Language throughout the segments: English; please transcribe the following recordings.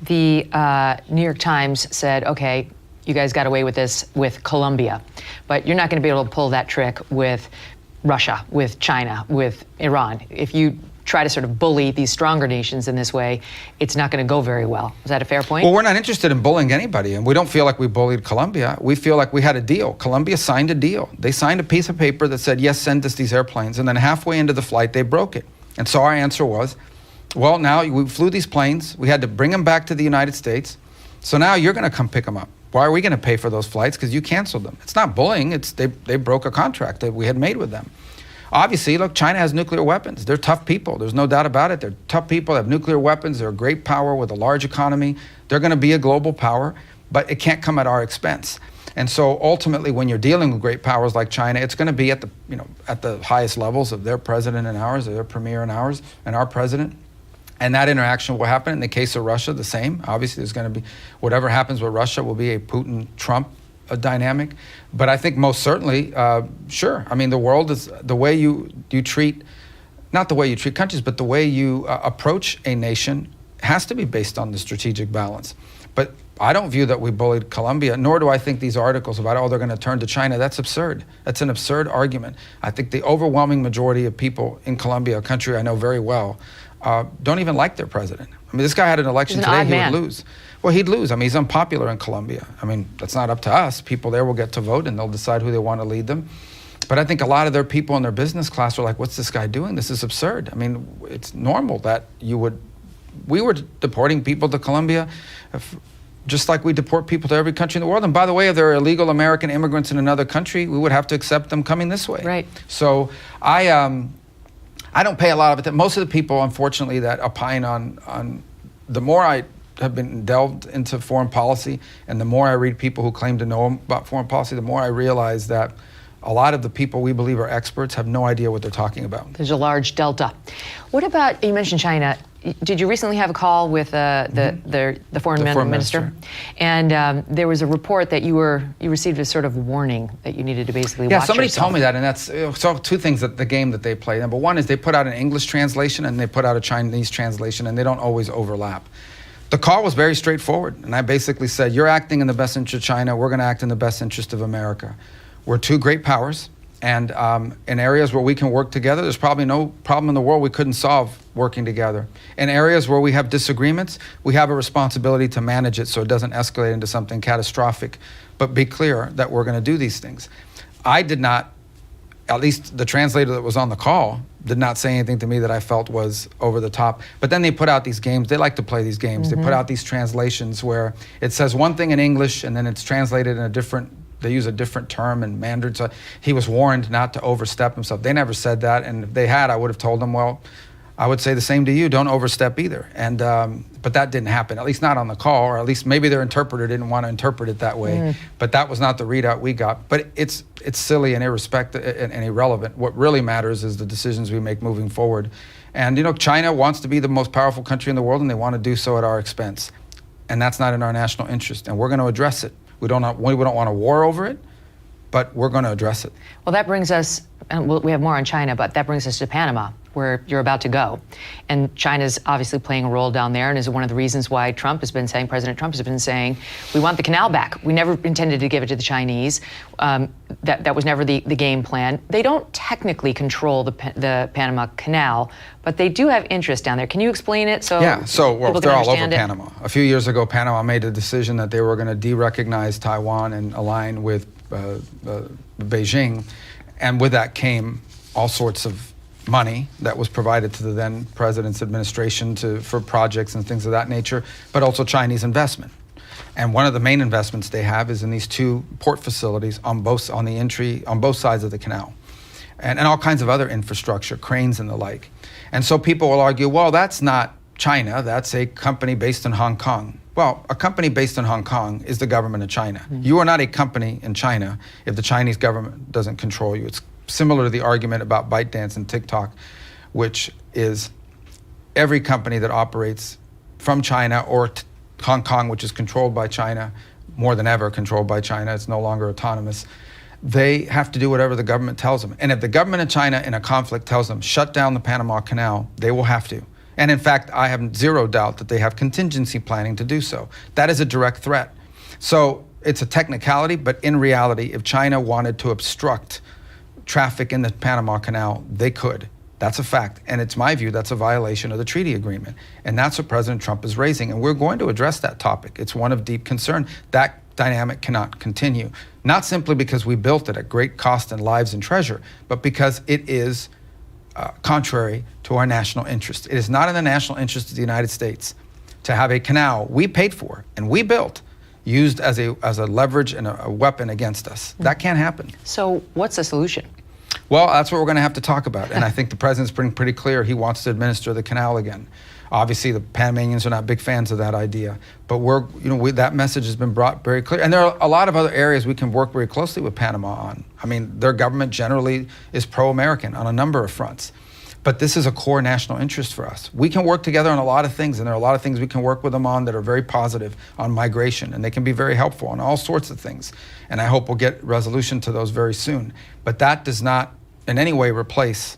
the New York Times said, okay, you guys got away with this with Colombia, but you're not going to be able to pull that trick with Russia, with China, with Iran. If you try to sort of bully these stronger nations in this way, it's not going to go very well. Is that a fair point? Well, we're not interested in bullying anybody, and we don't feel like we bullied Colombia. We feel like we had a deal. Colombia signed a deal. They signed a piece of paper that said, yes, send us these airplanes, and then halfway into the flight, they broke it. And so our answer was, well, now we flew these planes. We had to bring them back to the United States. So now you're going to come pick them up. Why are we going to pay for those flights? Because you canceled them. It's not bullying. It's they broke a contract that we had made with them. Obviously, look, China has nuclear weapons. They're tough people. There's no doubt about it. They're tough people. They have nuclear weapons. They're a great power with a large economy. They're going to be a global power, but it can't come at our expense. And so ultimately, when you're dealing with great powers like China, it's going to be at the highest levels of their president and ours, or their premier and ours, and our president. And that interaction will happen. In the case of Russia, the same. Obviously, there's going to be, whatever happens with Russia will be a Putin-Trump dynamic. But I think most certainly, sure. I mean, the world is, the way you treat, not the way you treat countries, but the way you approach a nation has to be based on the strategic balance. But I don't view that we bullied Colombia, nor do I think these articles about, oh, they're going to turn to China. That's absurd. That's an absurd argument. I think the overwhelming majority of people in Colombia, a country I know very well, don't even like their president. I mean, this guy had an election today, he would lose. Well, he'd lose. I mean, he's unpopular in Colombia. I mean, that's not up to us. People there will get to vote, and they'll decide who they want to lead them. But I think a lot of their people in their business class are like, what's this guy doing? This is absurd. I mean, it's normal that we were deporting people to Colombia just like we deport people to every country in the world. And by the way, if there are illegal American immigrants in another country, we would have to accept them coming this way. Right. So I don't pay a lot of it. Most of the people, unfortunately, that opine on the more I have been delved into foreign policy, and the more I read people who claim to know about foreign policy, the more I realize that a lot of the people we believe are experts have no idea what they're talking about. There's a large delta. What about, you mentioned China. Did you recently have a call with the foreign minister? And there was a report that you received a sort of warning that you needed to basically watch somebody yourself. told me that, and that's so two things that the game that they play. Number one is they put out an English translation and they put out a Chinese translation, and they don't always overlap. The call was very straightforward, and I basically said, you're acting in the best interest of China, we're going to act in the best interest of America. We're two great powers, and in areas where we can work together, there's probably no problem in the world we couldn't solve working together. In areas where we have disagreements, we have a responsibility to manage it so it doesn't escalate into something catastrophic, but be clear that we're going to do these things. I did not, at least the translator that was on the call, did not say anything to me that I felt was over the top. But then they put out these games. They like to play these games. They put out these translations where it says one thing in English and then it's translated in a different, they use a different term in Mandarin. So he was warned not to overstep himself. They never said that, and if they had, I would have told them, well, I would say the same to you, don't overstep either. And but that didn't happen, at least not on the call, or at least maybe their interpreter didn't want to interpret it that way. But that was not the readout we got. But it's silly and irrespective and irrelevant. What really matters is the decisions we make moving forward. And China wants to be the most powerful country in the world, and they want to do so at our expense. And that's not in our national interest, and we're going to address it. We don't want a war over it, but we're going to address it. Well, that brings us, and we have more on China, but that brings us to Panama, where you're about to go. And China's obviously playing a role down there, and is one of the reasons why President Trump has been saying, we want the canal back. We never intended to give it to the Chinese. That was never the game plan. They don't technically control the Panama Canal, but they do have interest down there. Can you explain it? They're all over it? Panama. A few years ago, Panama made a decision that they were going to de-recognize Taiwan and align with Beijing. And with that came all sorts of money that was provided to the then president's administration for projects and things of that nature, but also Chinese investment. And one of the main investments they have is in these two port facilities on both sides of the canal, and all kinds of other infrastructure, cranes and the like. And so people will argue, well, that's not China, that's a company based in Hong Kong. Well, a company based in Hong Kong is the government of China. You are not a company in China if the Chinese government doesn't control you. It's similar to the argument about ByteDance and TikTok, which is every company that operates from China or Hong Kong, which is controlled by China, more than ever controlled by China, it's no longer autonomous, they have to do whatever the government tells them. And if the government of China in a conflict tells them, shut down the Panama Canal, they will have to. And in fact, I have zero doubt that they have contingency planning to do so. That is a direct threat. So it's a technicality, but in reality, if China wanted to obstruct traffic in the Panama Canal, they could. That's a fact. And it's my view that's a violation of the treaty agreement. And that's what President Trump is raising. And we're going to address that topic. It's one of deep concern. That dynamic cannot continue. Not simply because we built it at great cost and lives and treasure, but because it is contrary to our national interest. It is not in the national interest of the United States to have a canal we paid for and we built used as a leverage and a weapon against us. That can't happen. So what's the solution? Well, that's what we're going to have to talk about. And I think the president's been pretty clear he wants to administer the canal again. Obviously, the Panamanians are not big fans of that idea, but that message has been brought very clear. And there are a lot of other areas we can work very closely with Panama on. I mean, their government generally is pro-American on a number of fronts. But this is a core national interest for us. We can work together on a lot of things, and there are a lot of things we can work with them on that are very positive on migration, and they can be very helpful on all sorts of things. And I hope we'll get resolution to those very soon. But that does not in any way replace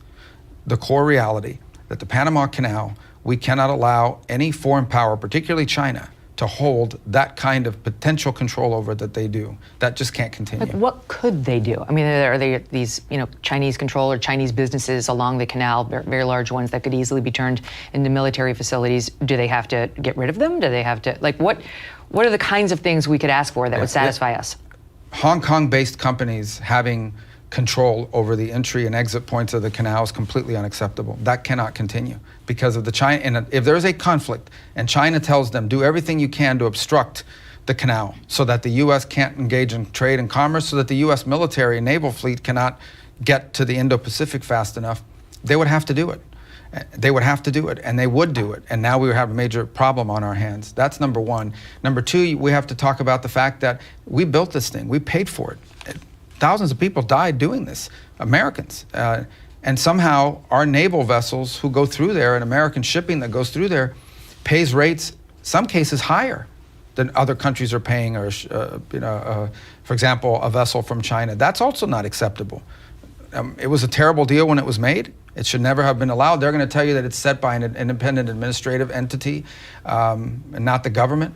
the core reality that the Panama Canal, we cannot allow any foreign power, particularly China, to hold that kind of potential control over it that they do. That just can't continue. But what could they do? I mean, are they these Chinese control or Chinese businesses along the canal, very large ones that could easily be turned into military facilities? Do they have to get rid of them? Do they have to, what are the kinds of things we could ask for that would satisfy us? Hong Kong-based companies having control over the entry and exit points of the canal is completely unacceptable. That cannot continue because of the China. And if there's a conflict and China tells them, do everything you can to obstruct the canal so that the U.S. can't engage in trade and commerce, so that the U.S. military and naval fleet cannot get to the Indo-Pacific fast enough, they would have to do it. They would have to do it, and they would do it. And now we have a major problem on our hands. That's number one. Number two, we have to talk about the fact that we built this thing. We paid for it. Thousands of people died doing this, Americans. And somehow our naval vessels who go through there and American shipping that goes through there pays rates, some cases higher than other countries are paying, or for example, a vessel from China. That's also not acceptable. It was a terrible deal when it was made. It should never have been allowed. They're going to tell you that it's set by an independent administrative entity and not the government.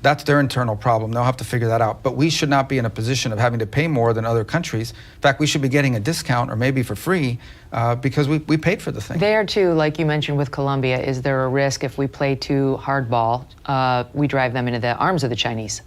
That's their internal problem. They'll have to figure that out. But we should not be in a position of having to pay more than other countries. In fact, we should be getting a discount or maybe for free because we paid for the thing. There, too, like you mentioned with Colombia, is there a risk if we play too hardball, we drive them into the arms of the Chinese?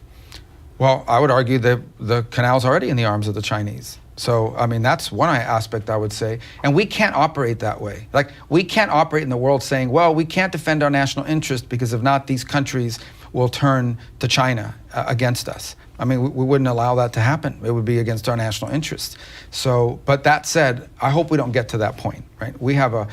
Well, I would argue that the canal's already in the arms of the Chinese. So, I mean, that's one aspect I would say. And we can't operate that way. Like, we can't operate in the world saying, well, we can't defend our national interest because if not, these countries will turn to China against us. I mean, we wouldn't allow that to happen. It would be against our national interests. So, but that said, I hope we don't get to that point, right? We have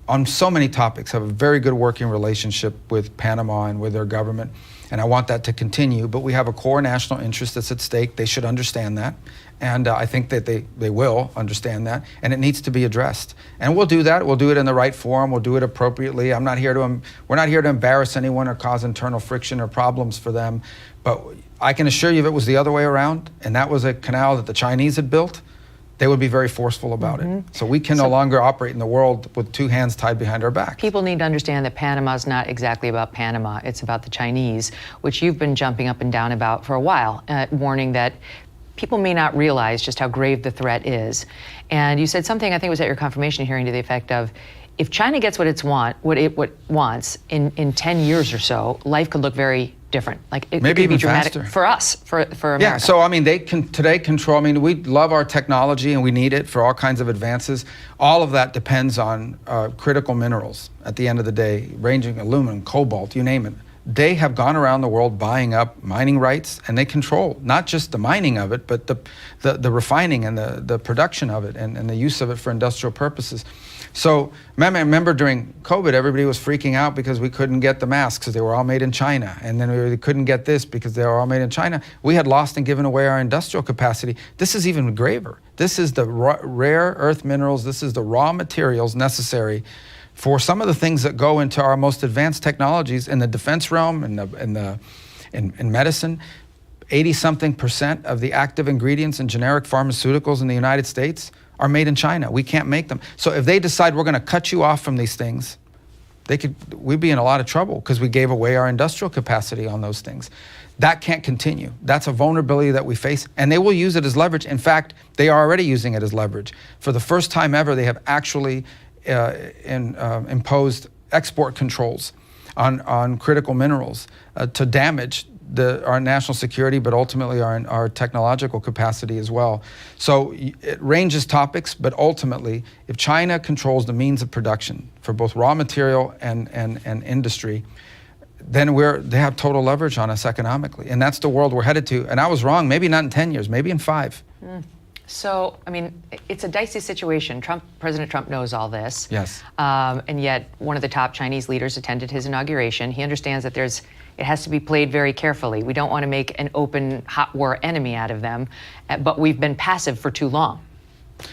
on so many topics, have a very good working relationship with Panama and with their government. And I want that to continue, but we have a core national interest that's at stake. They should understand that. And I think that they will understand that, and it needs to be addressed. And we'll do that. We'll do it in the right forum. We'll do it appropriately. We're not here to embarrass anyone or cause internal friction or problems for them. But I can assure you if it was the other way around, and that was a canal that the Chinese had built, they would be very forceful about it. So we can no longer operate in the world with two hands tied behind our back. People need to understand that Panama's not exactly about Panama. It's about the Chinese, which you've been jumping up and down about for a while, warning that people may not realize just how grave the threat is. And you said something, I think it was at your confirmation hearing, to the effect of, if China gets what it wants in 10 years or so, life could look very different. Like it maybe could be even dramatic faster. For us, for America. Yeah, so I mean, they can today control, I mean, we love our technology and we need it for all kinds of advances. All of that depends on critical minerals at the end of the day, ranging aluminum, cobalt, you name it. They have gone around the world buying up mining rights, and they control not just the mining of it, but the refining and the production of it and the use of it for industrial purposes. So remember during COVID, everybody was freaking out because we couldn't get the masks because they were all made in China. And then we couldn't get this because they were all made in China. We had lost and given away our industrial capacity. This is even graver. This is the rare earth minerals. This is the raw materials necessary for some of the things that go into our most advanced technologies in the defense realm and in medicine. 80-something% of the active ingredients in generic pharmaceuticals in the United States are made in China. We can't make them. So if they decide we're going to cut you off from these things, we'd be in a lot of trouble because we gave away our industrial capacity on those things. That can't continue. That's a vulnerability that we face, and they will use it as leverage. In fact, they are already using it as leverage. For the first time ever, they have actually imposed export controls on critical minerals to damage our national security, but ultimately our technological capacity as well. So it ranges topics, but ultimately, if China controls the means of production for both raw material and industry, then they have total leverage on us economically. And that's the world we're headed to. And I was wrong, maybe not in 10 years, maybe in 5. So, I mean, it's a dicey situation. President Trump knows all this. Yes. And yet one of the top Chinese leaders attended his inauguration. He understands that it has to be played very carefully. We don't want to make an open hot war enemy out of them, but we've been passive for too long.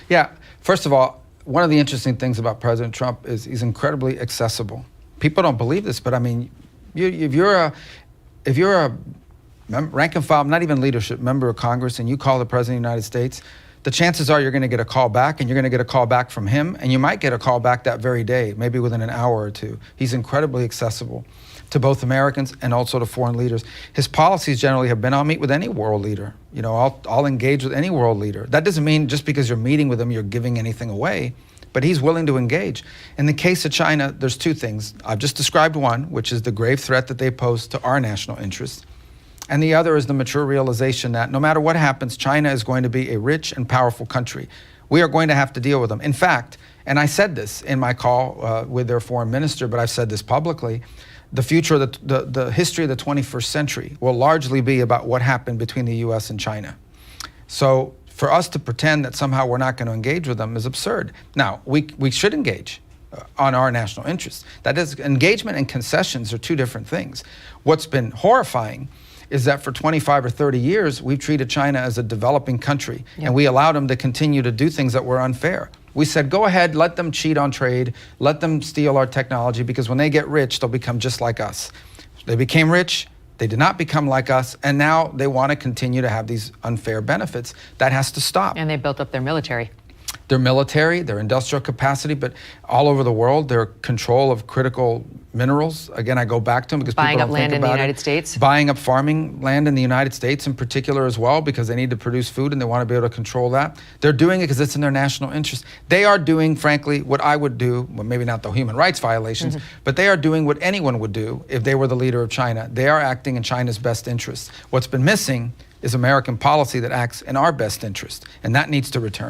Yeah, first of all, one of the interesting things about President Trump is he's incredibly accessible. People don't believe this, but I mean, if you're a rank and file, not even leadership, member of Congress, and you call the President of the United States, the chances are you're going to get a call back, and you're going to get a call back from him, and you might get a call back that very day, maybe within an hour or two. He's incredibly accessible to both Americans and also to foreign leaders. His policies generally have been, I'll meet with any world leader. You know, I'll engage with any world leader. That doesn't mean just because you're meeting with him, you're giving anything away. But he's willing to engage. In the case of China, there's two things. I've just described one, which is the grave threat that they pose to our national interests. And the other is the mature realization that no matter what happens, China is going to be a rich and powerful country. We are going to have to deal with them. In fact, and I said this in my call with their foreign minister, but I've said this publicly, the future of the history of the 21st century will largely be about what happened between the U.S. and China. So for us to pretend that somehow we're not going to engage with them is absurd. Now, we should engage on our national interests. That is, engagement and concessions are two different things. What's been horrifying is that for 25 or 30 years, we've treated China as a developing country, and we allowed them to continue to do things that were unfair. We said, go ahead, let them cheat on trade, let them steal our technology, because when they get rich, they'll become just like us. They became rich. They did not become like us, and now they want to continue to have these unfair benefits. That has to stop. And they built up their military. Their military, their industrial capacity, but all over the world, their control of critical minerals. Again, I go back to them because buying people up don't land think in the about United it. States. Buying up farming land in the United States in particular as well, because they need to produce food and they want to be able to control that. They're doing it because it's in their national interest. They are doing, frankly, what I would do, well, maybe not the human rights violations, but they are doing what anyone would do if they were the leader of China. They are acting in China's best interest. What's been missing is American policy that acts in our best interest, and that needs to return.